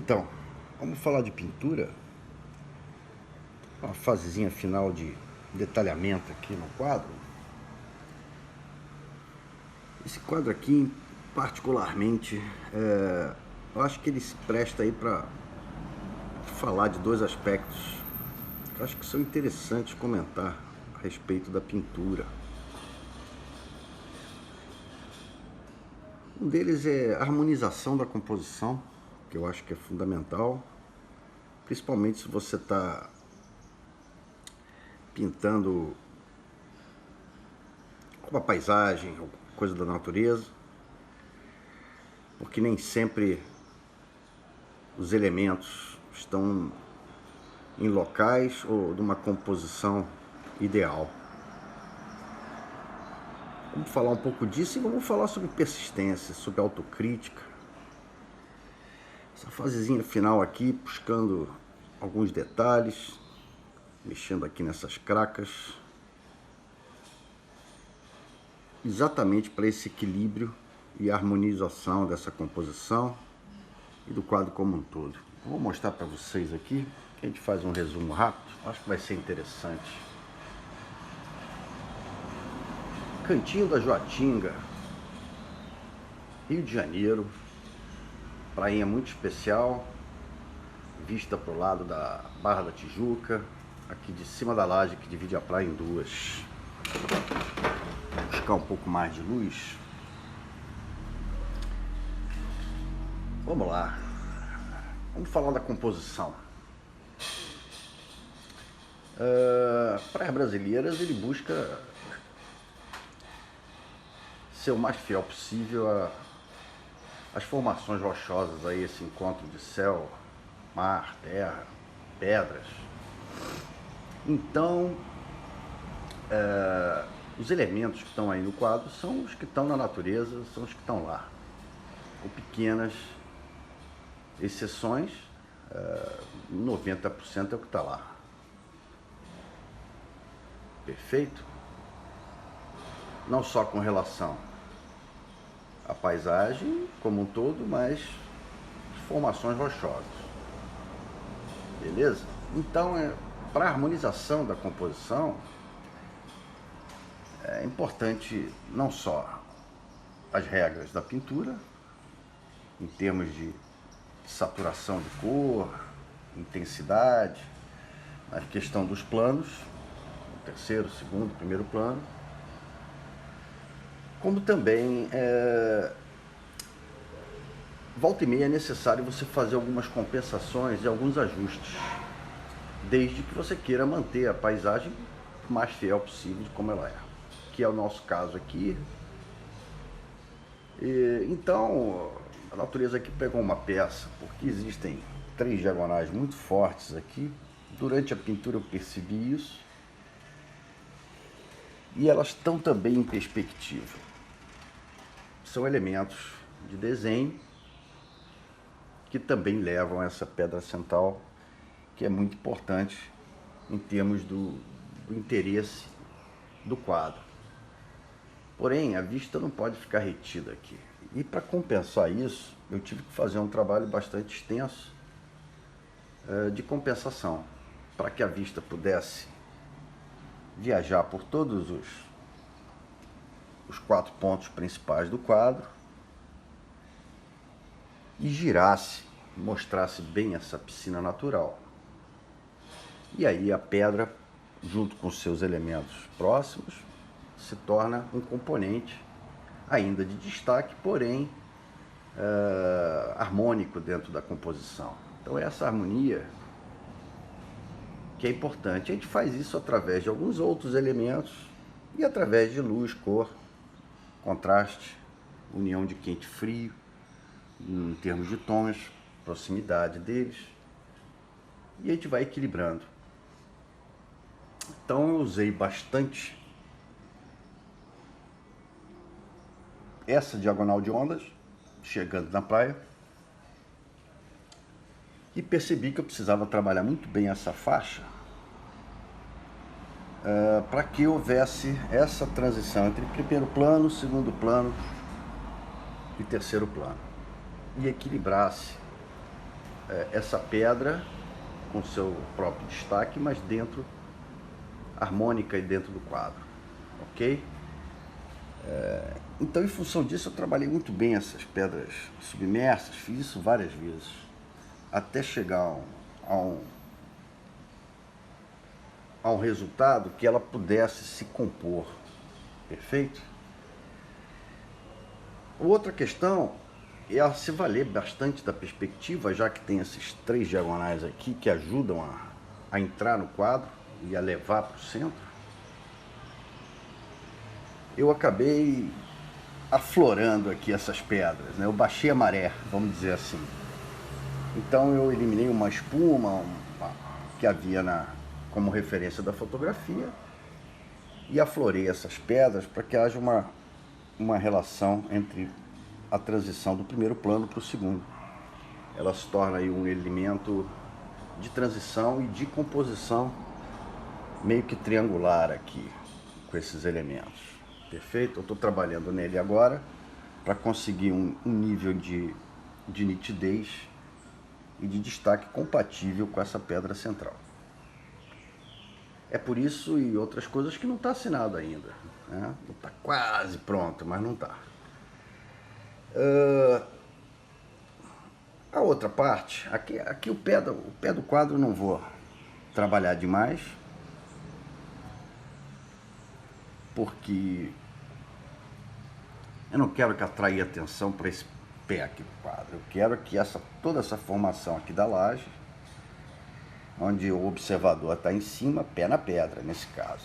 Então, vamos falar de pintura. Uma fasezinha final de detalhamento aqui no quadro. Esse quadro aqui, particularmente, eu acho que ele se presta aí para falar de dois aspectos que eu acho que são interessantes comentar a respeito da pintura. Um deles é a harmonização da composição, que eu acho que é fundamental, principalmente se você está pintando uma paisagem ou coisa da natureza, porque nem sempre os elementos estão em locais ou numa composição ideal. Vamos falar um pouco disso e vamos falar sobre persistência, sobre autocrítica. Essa fasezinha final aqui, buscando alguns detalhes, mexendo aqui nessas cracas, exatamente para esse equilíbrio e harmonização dessa composição e do quadro como um todo. Eu vou mostrar para vocês aqui, que a gente faz um resumo rápido, acho que vai ser interessante. Cantinho da Joatinga, Rio de Janeiro, prainha muito especial, vista para o lado da Barra da Tijuca, aqui de cima da laje que divide a praia em duas. Vou buscar um pouco mais de luz. Vamos lá, vamos falar da composição. Praias brasileiras, ele busca ser o mais fiel possível às formações rochosas, aí, esse encontro de céu, mar, terra, pedras. Então, os elementos que estão aí no quadro são os que estão na natureza, são os que estão lá, com pequenas exceções, 90% é o que está lá. Perfeito? Não só com relação à paisagem como um todo, mas formações rochosas. Beleza? Então, para a harmonização da composição, é importante não só as regras da pintura, em termos de saturação de cor, intensidade, a questão dos planos, o terceiro, segundo, primeiro plano, como também volta e meia é necessário você fazer algumas compensações e alguns ajustes, desde que você queira manter a paisagem o mais fiel possível de como ela é, que é o nosso caso aqui. Então, a natureza aqui pegou uma peça, porque existem três diagonais muito fortes aqui. Durante a pintura eu percebi isso, e elas estão também em perspectiva. São elementos de desenho que também levam a essa pedra central, que é muito importante em termos do interesse do quadro. Porém, a vista não pode ficar retida aqui. E para compensar isso, eu tive que fazer um trabalho bastante extenso de compensação, para que a vista pudesse viajar por todos os 4 pontos principais do quadro e girasse, mostrasse bem essa piscina natural. E aí a pedra, junto com seus elementos próximos, se torna um componente ainda de destaque, porém harmônico dentro da composição. Então essa harmonia que é importante. A gente faz isso através de alguns outros elementos e através de luz, cor, contraste, união de quente e frio, em termos de tons, proximidade deles, e a gente vai equilibrando. Então eu usei bastante essa diagonal de ondas, chegando na praia, e percebi que eu precisava trabalhar muito bem essa faixa para que houvesse essa transição entre primeiro plano, segundo plano e terceiro plano, e equilibrasse essa pedra com seu próprio destaque, mas dentro, harmônica e dentro do quadro, ok? Então, em função disso, eu trabalhei muito bem essas pedras submersas, fiz isso várias vezes, até chegar a um resultado que ela pudesse se compor, perfeito? Outra questão é ela se valer bastante da perspectiva, já que tem esses 3 diagonais aqui que ajudam a entrar no quadro e a levar para o centro. Eu acabei aflorando aqui essas pedras, né? Eu baixei a maré, vamos dizer assim. Então eu eliminei uma espuma que havia como referência da fotografia e aflorei essas pedras para que haja uma relação entre a transição do primeiro plano para o segundo. Ela se torna aí um elemento de transição e de composição meio que triangular aqui com esses elementos. Perfeito? Eu estou trabalhando nele agora para conseguir um nível de nitidez e de destaque compatível com essa pedra central. É por isso e outras coisas que não está assinado ainda, né? Não está quase pronto, mas não está. A outra parte, aqui o pé do quadro não vou trabalhar demais, porque eu não quero que atraia atenção para esse pé aqui do quadro. Eu quero que toda essa formação aqui da laje, onde o observador está em cima, pé na pedra, nesse caso,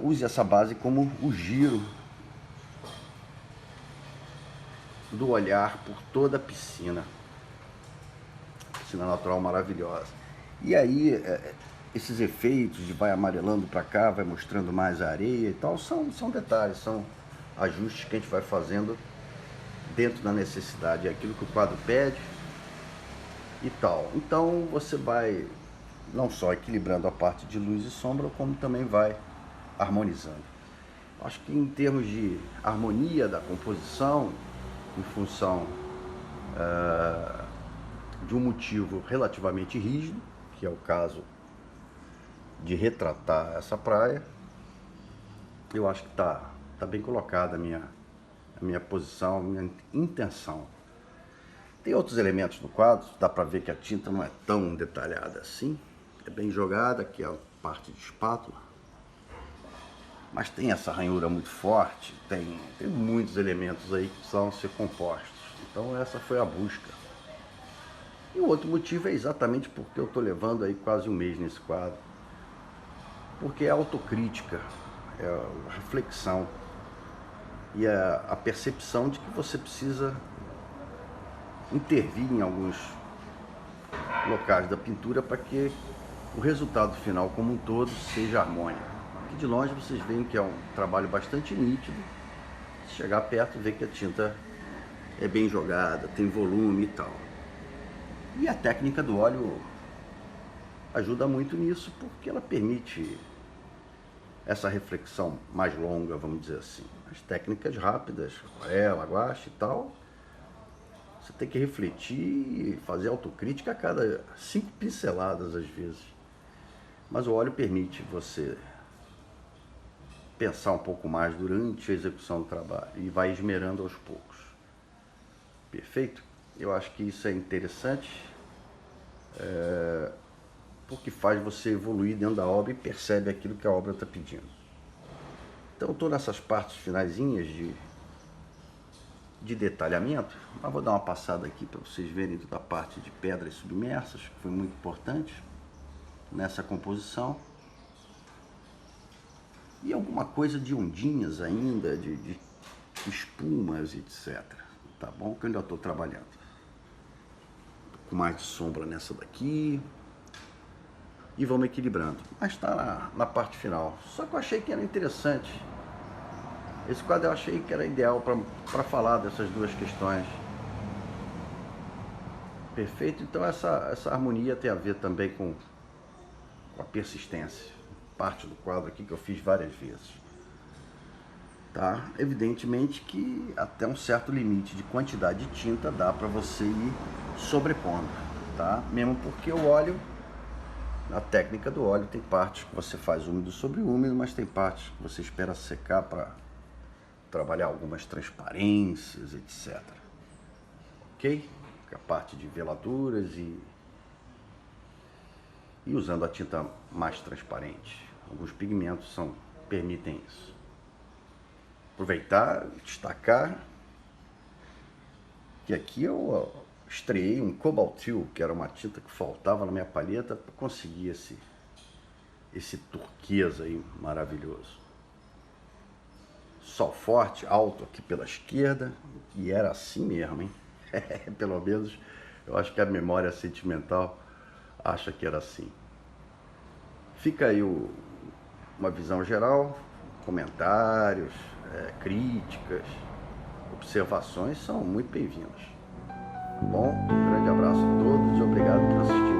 use essa base como o giro do olhar por toda a piscina natural maravilhosa. E aí esses efeitos de vai amarelando para cá, vai mostrando mais a areia e tal, são detalhes, são ajustes que a gente vai fazendo dentro da necessidade, é aquilo que o quadro pede e tal. Então você vai não só equilibrando a parte de luz e sombra, como também vai harmonizando. Acho que em termos de harmonia da composição, em função de um motivo relativamente rígido, que é o caso de retratar essa praia, eu acho que tá bem colocada a minha posição, a minha intenção. Tem outros elementos no quadro, dá para ver que a tinta não é tão detalhada assim, é bem jogada, aqui é a parte de espátula, mas tem essa ranhura muito forte, tem muitos elementos aí que precisam ser compostos, então essa foi a busca. E o outro motivo é exatamente porque eu estou levando aí quase um mês nesse quadro, porque é a autocrítica, é a reflexão e a percepção de que você precisa intervir em alguns locais da pintura para que o resultado final como um todo seja harmônico. Aqui de longe vocês veem que é um trabalho bastante nítido, se chegar perto vê que a tinta é bem jogada, tem volume e tal. E a técnica do óleo ajuda muito nisso, porque ela permite essa reflexão mais longa, vamos dizer assim. As técnicas rápidas, aquarela, guache e tal, você tem que refletir e fazer autocrítica a cada 5 pinceladas às vezes. Mas o óleo permite você pensar um pouco mais durante a execução do trabalho e vai esmerando aos poucos. Perfeito? Eu acho que isso é interessante, porque faz você evoluir dentro da obra e percebe aquilo que a obra está pedindo. Então, estou nessas partes finaizinhas de detalhamento, mas vou dar uma passada aqui para vocês verem toda a parte de pedras submersas, que foi muito importante nessa composição. E alguma coisa de ondinhas ainda, de espumas, etc. Tá bom? Que eu ainda estou trabalhando. Com mais de sombra nessa daqui. E vamos equilibrando. Mas está na parte final. Só que eu achei que era interessante. Esse quadro eu achei que era ideal para falar dessas duas questões. Perfeito? Então essa harmonia tem a ver também com a persistência. Parte do quadro aqui que eu fiz várias vezes. tá? Evidentemente que até um certo limite de quantidade de tinta dá para você ir sobrepondo, tá? Mesmo porque o óleo, a técnica do óleo, tem partes que você faz úmido sobre úmido, mas tem partes que você espera secar para trabalhar algumas transparências, etc. Ok? A parte de veladuras e usando a tinta mais transparente. Alguns pigmentos permitem isso. Aproveitar, destacar que aqui eu estreiei um Cobaltil, que era uma tinta que faltava na minha palheta para conseguir esse turquesa aí maravilhoso. Sol forte, alto aqui pela esquerda, e era assim mesmo, hein? Pelo menos eu acho que a memória sentimental acha que era assim. Fica aí uma visão geral, comentários, críticas, observações são muito bem-vindos. Bom, um grande abraço a todos e obrigado por assistir.